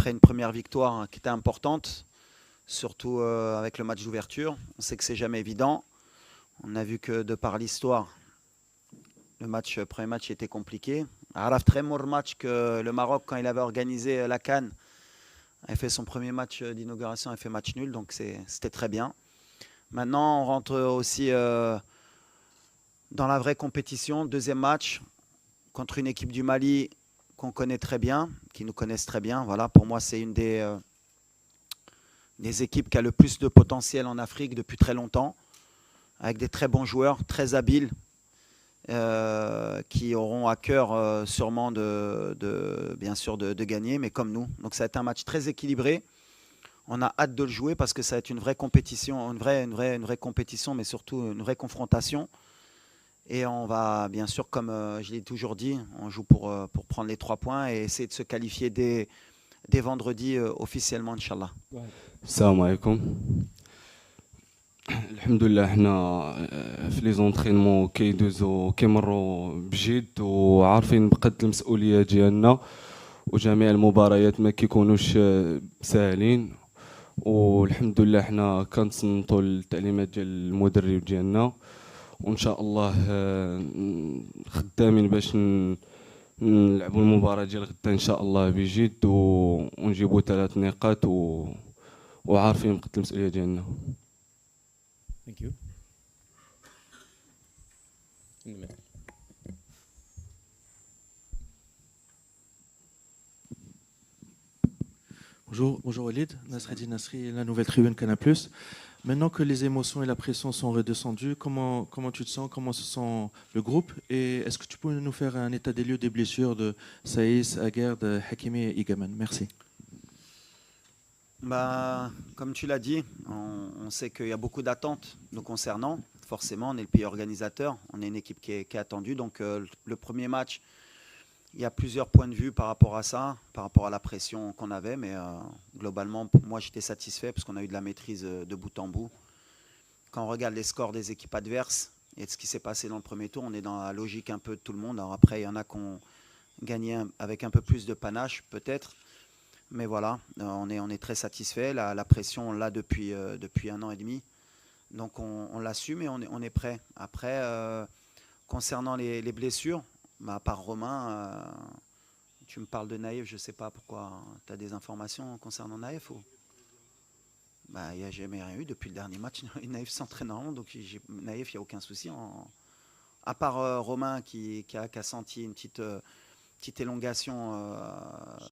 après une première victoire qui était importante, surtout avec le match d'ouverture. On sait que c'est jamais évident. On a vu que de par l'histoire, le premier match était compliqué. Araf très mauvais match que le Maroc, quand il avait organisé la CAN, avait fait son premier match d'inauguration, a fait match nul, donc c'était très bien. Maintenant, on rentre aussi dans la vraie compétition. Deuxième match contre une équipe du Mali qu'on connaît très bien, qui nous connaissent très bien. Voilà, pour moi, c'est une des équipes qui a le plus de potentiel en Afrique depuis très longtemps, avec des très bons joueurs, très habiles, qui auront à cœur sûrement bien sûr de gagner, mais comme nous. Donc ça va être un match très équilibré. On a hâte de le jouer parce que ça va être une vraie compétition, une vraie compétition, mais surtout une vraie confrontation. Et on va, bien sûr, comme je l'ai toujours dit, on joue pour prendre les 3 points et essayer de se qualifier dès vendredi officiellement, Inch'Allah. السلام عليكم. الحمد لله حنا في لي زونطرينمون كيمروا بجد وعارفين بقد المسؤوليه ديالنا، وجميع المباريات ما كيكونوش ساهلين، والحمد لله حنا كنتصنتوا التعليمات ديال المدرب ديالنا، وان شاء الله خدامين باش نلعبوا المباراه ديال غدا ان شاء الله بجد ونجيبوا 3 نقاط وعارفين بقد المسؤوليه ديالنا. Thank you. Bonjour Walid, Nasreddin Nasri, la nouvelle tribune Canal+. Maintenant que les émotions et la pression sont redescendues, comment tu te sens, comment se sent le groupe, et est-ce que tu peux nous faire un état des lieux des blessures de Saïs, Aguerd, Hakimi et Igaman? Merci. Bah, comme tu l'as dit, on sait qu'il y a beaucoup d'attentes nous concernant. Forcément, on est le pays organisateur, on est une équipe qui est attendue. Donc le premier match, il y a plusieurs points de vue par rapport à ça, par rapport à la pression qu'on avait. Mais globalement, moi, j'étais satisfait parce qu'on a eu de la maîtrise de bout en bout. Quand on regarde les scores des équipes adverses et de ce qui s'est passé dans le premier tour, on est dans la logique un peu de tout le monde. Alors après, il y en a qui ont gagné avec un peu plus de panache, peut-être. Mais voilà, on est très satisfait. La pression, on l'a depuis 1 an et demi. Donc on l'assume et on est prêt. Après, concernant les blessures, bah, à part Romain, tu me parles de Naïf, je ne sais pas pourquoi. Tu as des informations concernant Naïf ou... Bah, il n'y a jamais rien eu depuis le dernier match. Naïf s'entraîne normalement, donc Naïf, il n'y a aucun souci. À part Romain qui a senti une petite élongation